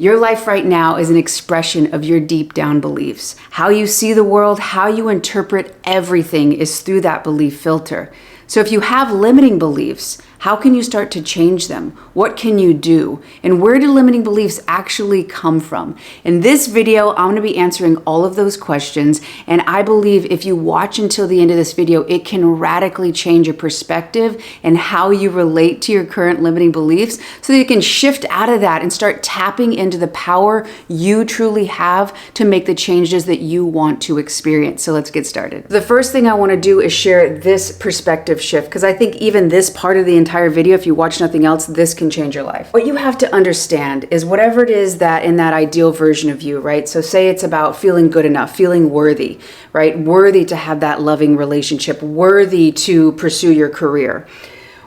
Your life right now is an expression of your deep down beliefs. How you see the world, how you interpret everything is through that belief filter. So if you have limiting beliefs, how can you start to change them? What can you do? And where do limiting beliefs actually come from? In this video, I'm going to be answering all of those questions. And I believe if you watch until the end of this video, it can radically change your perspective and how you relate to your current limiting beliefs so that you can shift out of that and start tapping into the power you truly have to make the changes that you want to experience. So let's get started. The first thing I want to do is share this perspective shift, because I think even this part of the entire video, if you watch nothing else, this can change your life. What you have to understand is whatever it is that in that ideal version of you, right? So say it's about feeling good enough, feeling worthy, right? Worthy to have that loving relationship, worthy to pursue your career.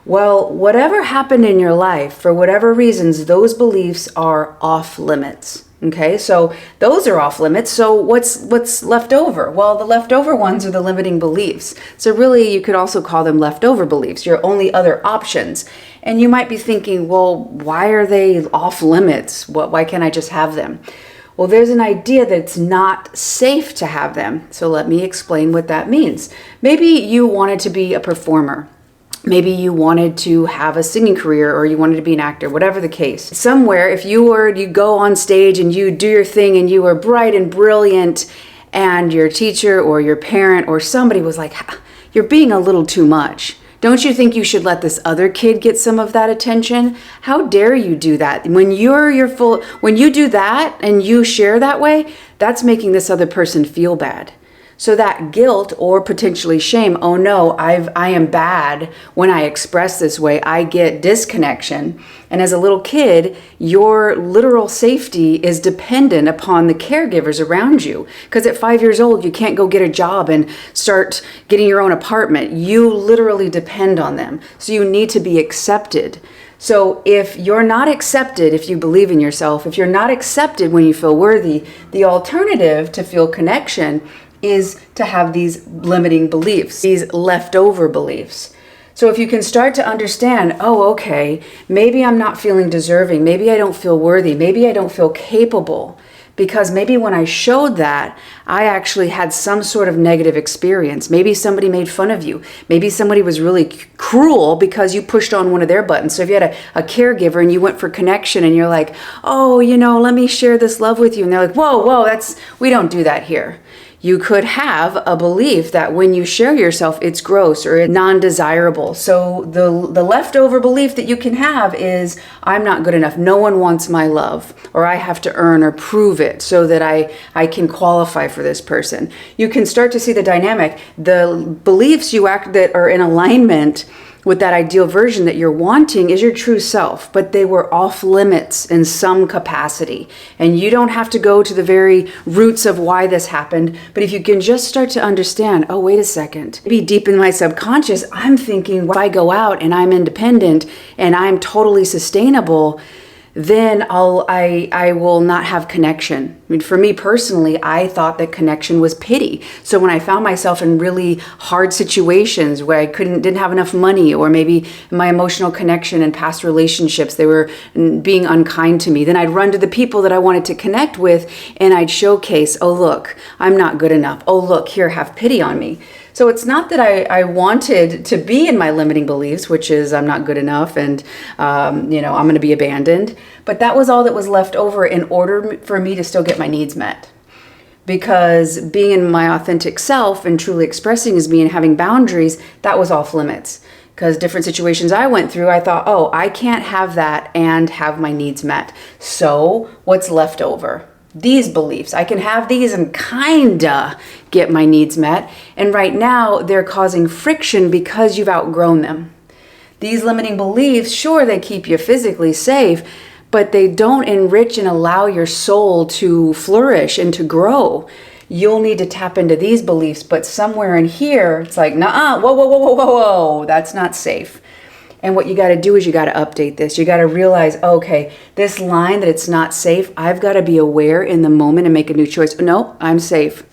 Well, whatever happened in your life, for whatever reasons, those beliefs are off limits. Okay, so those are off limits. So what's left over? Well, the leftover ones are the limiting beliefs. So really, you could also call them leftover beliefs, your only other options. And you might be thinking, well, why are they off limits? Why can't I just have them? Well, there's an idea that it's not safe to have them. So let me explain what that means. Maybe you wanted to be a performer. Maybe you wanted to have a singing career, or you wanted to be an actor, whatever the case. Somewhere, if you go on stage and you do your thing and you were bright and brilliant, and your teacher or your parent or somebody was like, you're being a little too much. Don't you think you should let this other kid get some of that attention? How dare you do that? When you do that and you share that way, that's making this other person feel bad. So that guilt or potentially shame, oh no, I am bad when I express this way, I get disconnection. And as a little kid, your literal safety is dependent upon the caregivers around you. Because at 5 years old, you can't go get a job and start getting your own apartment. You literally depend on them. So you need to be accepted. So if you're not accepted, if you believe in yourself, if you're not accepted when you feel worthy, the alternative to feel connection is to have these limiting beliefs, these leftover beliefs. So if you can start to understand, oh, okay, maybe I'm not feeling deserving, maybe I don't feel worthy, maybe I don't feel capable, because maybe when I showed that, I actually had some sort of negative experience. Maybe somebody made fun of you. Maybe somebody was really cruel because you pushed on one of their buttons. So if you had a caregiver and you went for connection and you're like, oh, let me share this love with you. And they're like, whoa, we don't do that here. You could have a belief that when you share yourself, it's gross or non-desirable. So the leftover belief that you can have is, I'm not good enough. No one wants my love, or I have to earn or prove it so that I can qualify for this person. You can start to see the dynamic. The beliefs that are in alignment with that ideal version that you're wanting is your true self, but they were off limits in some capacity. And you don't have to go to the very roots of why this happened, but if you can just start to understand, oh, wait a second, maybe deep in my subconscious, I'm thinking, if I go out and I'm independent and I'm totally sustainable, then I will not have connection. I mean, for me personally, I thought that connection was pity. So when I found myself in really hard situations where I didn't have enough money, or maybe my emotional connection and past relationships, they were being unkind to me, then I'd run to the people that I wanted to connect with and I'd showcase, oh, look, I'm not good enough. Oh, look, here, have pity on me. So it's not that I wanted to be in my limiting beliefs, which is I'm not good enough and, I'm going to be abandoned. But that was all that was left over in order for me to still get my needs met. Because being in my authentic self and truly expressing as me and having boundaries, that was off limits. Because different situations I went through, I thought, oh, I can't have that and have my needs met. So what's left over? These beliefs. I can have these and kinda get my needs met. And right now they're causing friction because you've outgrown them. These limiting beliefs, sure, they keep you physically safe, but they don't enrich and allow your soul to flourish and to grow. You'll need to tap into these beliefs, but somewhere in here, it's like, nah, whoa, that's not safe. And what you got to do is you got to update this. You got to realize, okay, this line that it's not safe, I've got to be aware in the moment and make a new choice. No, I'm safe.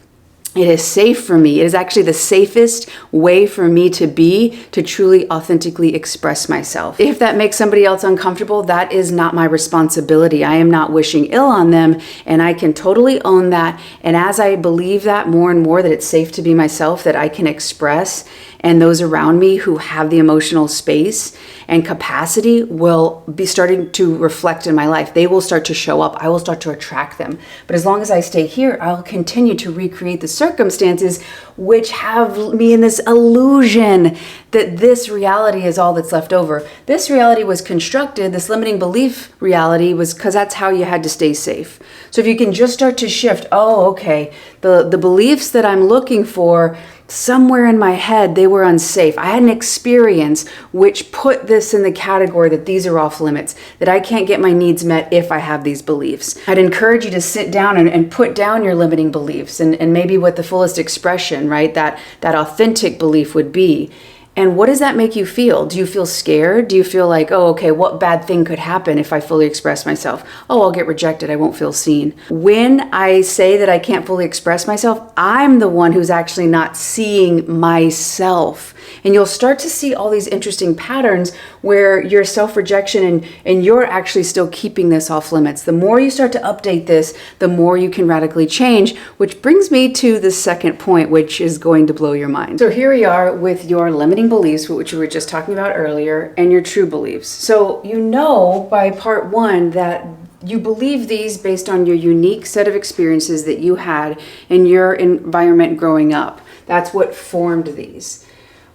It is safe for me. It is actually the safest way for me to be, to truly authentically express myself. If that makes somebody else uncomfortable, that is not my responsibility. I am not wishing ill on them, and I can totally own that. And as I believe that more and more, that it's safe to be myself, that I can express, and those around me who have the emotional space and capacity will be starting to reflect in my life. They will start to show up. I will start to attract them. But as long as I stay here, I'll continue to recreate the circumstances which have me in this illusion that this reality is all that's left over. This reality was constructed, this limiting belief reality was because that's how you had to stay safe. So if you can just start to shift, oh, okay, the beliefs that I'm looking for, somewhere in my head, they were unsafe. I had an experience which put this in the category that these are off limits, that I can't get my needs met if I have these beliefs. I'd encourage you to sit down and put down your limiting beliefs and maybe what the fullest expression, right, that authentic belief would be. And what does that make you feel? Do you feel scared? Do you feel like, oh, okay, what bad thing could happen if I fully express myself? Oh, I'll get rejected. I won't feel seen. When I say that I can't fully express myself, I'm the one who's actually not seeing myself. And you'll start to see all these interesting patterns where your self-rejection and you're actually still keeping this off limits. The more you start to update this, the more you can radically change, which brings me to the second point, which is going to blow your mind. So here we are with your limiting beliefs, which we were just talking about earlier, and your true beliefs. So you know by part one that you believe these based on your unique set of experiences that you had in your environment growing up. That's what formed these.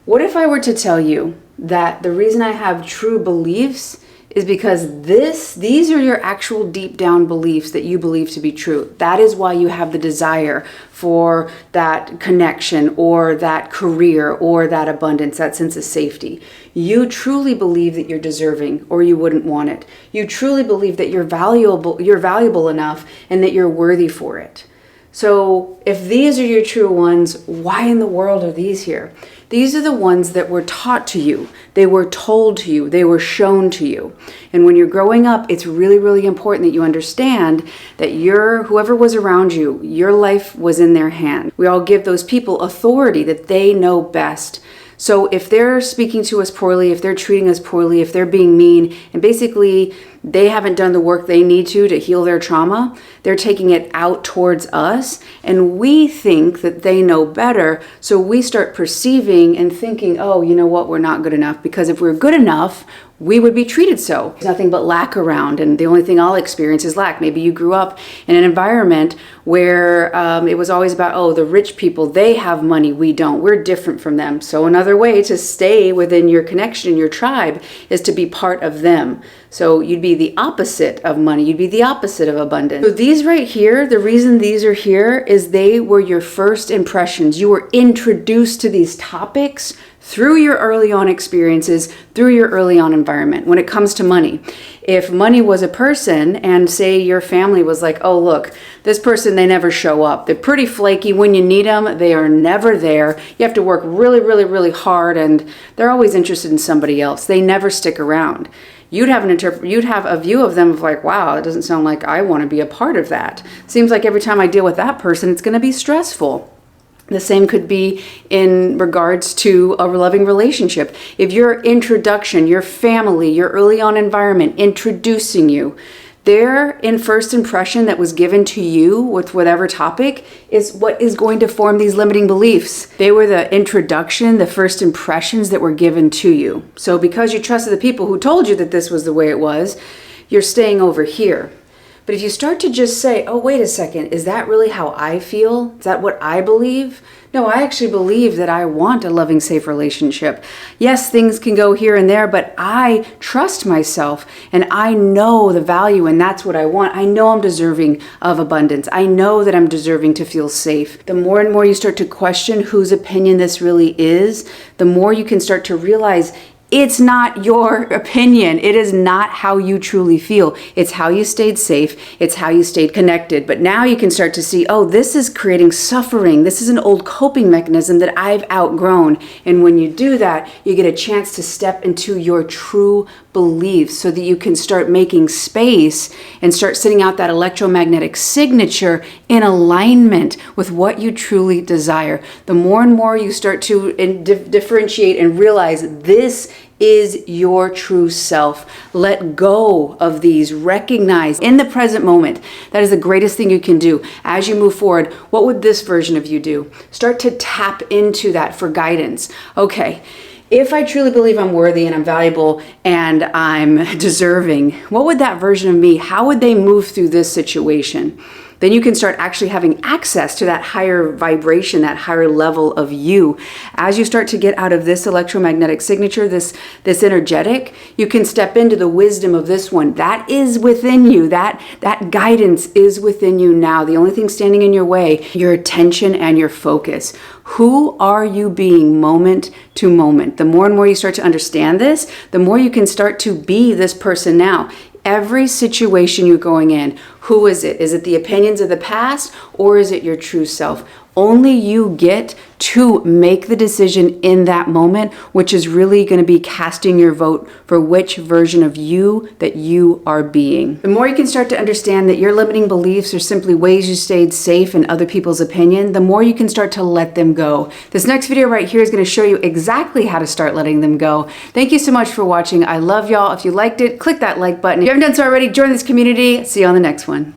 What if I were to tell you that the reason I have true beliefs is because these are your actual deep down beliefs that you believe to be true. That is why you have the desire for that connection or that career or that abundance, that sense of safety. You truly believe that you're deserving or you wouldn't want it. You truly believe that you're valuable enough and that you're worthy for it. So if these are your true ones, why in the world are these here? These are the ones that were taught to you. They were told to you. They were shown to you. And when you're growing up, it's really, really important that you understand that whoever was around you, your life was in their hand. We all give those people authority, that they know best. So if they're speaking to us poorly, if they're treating us poorly, if they're being mean, and basically they haven't done the work they need to heal their trauma, they're taking it out towards us, and we think that they know better, so we start perceiving and thinking, oh, you know what, we're not good enough, because if we're good enough, we would be treated so. There's nothing but lack around, and the only thing I'll experience is lack. Maybe you grew up in an environment where it was always about, oh, the rich people, they have money, we don't. We're different from them. So another way to stay within your connection, your tribe, is to be part of them. So you'd be the opposite of money. You'd be the opposite of abundance. So these right here, the reason these are here is they were your first impressions. You were introduced to these topics through your early on experiences, through your early on environment. When it comes to money, if money was a person and say your family was like, oh, look, this person, they never show up. They're pretty flaky. When you need them, they are never there. You have to work really, really, really hard, and they're always interested in somebody else. They never stick around. You'd have a view of them of like, wow, it doesn't sound like I want to be a part of that. Seems like every time I deal with that person, it's going to be stressful. The same could be in regards to a loving relationship. If your introduction, your family, your early on environment introducing you, their first impression that was given to you with whatever topic is what is going to form these limiting beliefs. They were the introduction, the first impressions that were given to you. So because you trusted the people who told you that this was the way it was, you're staying over here. But if you start to just say, oh, wait a second, is that really how I feel? Is that what I believe? No, I actually believe that I want a loving, safe relationship. Yes, things can go here and there, but I trust myself and I know the value, and that's what I want. I know I'm deserving of abundance. I know that I'm deserving to feel safe. The more and more you start to question whose opinion this really is, the more you can start to realize It's not your opinion. It is not how you truly feel. It's how you stayed safe. It's how you stayed connected. But now you can start to see, oh, this is creating suffering. This is an old coping mechanism that I've outgrown. And when you do that, you get a chance to step into your true beliefs so that you can start making space and start sending out that electromagnetic signature in alignment with what you truly desire. The more and more you start to differentiate and realize this is your true self. Let go of these. Recognize in the present moment. That is the greatest thing you can do. As you move forward, what would this version of you do? Start to tap into that for guidance. Okay, if I truly believe I'm worthy and I'm valuable and I'm deserving, what would that version of me, how would they move through this situation? Then you can start actually having access to that higher vibration, that higher level of you. As you start to get out of this electromagnetic signature, this energetic, you can step into the wisdom of this one. That is within you. That guidance is within you now. The only thing standing in your way, your attention and your focus. Who are you being moment to moment? The more and more you start to understand this, the more you can start to be this person now. Every situation you're going in, who is it? Is it the opinions of the past or is it your true self? Only you get to make the decision in that moment, which is really going to be casting your vote for which version of you that you are being. The more you can start to understand that your limiting beliefs are simply ways you stayed safe in other people's opinion, the more you can start to let them go. This next video right here is going to show you exactly how to start letting them go. Thank you so much for watching. I love y'all. If you liked it, click that like button. If you haven't done so already, join this community. See you on the next one.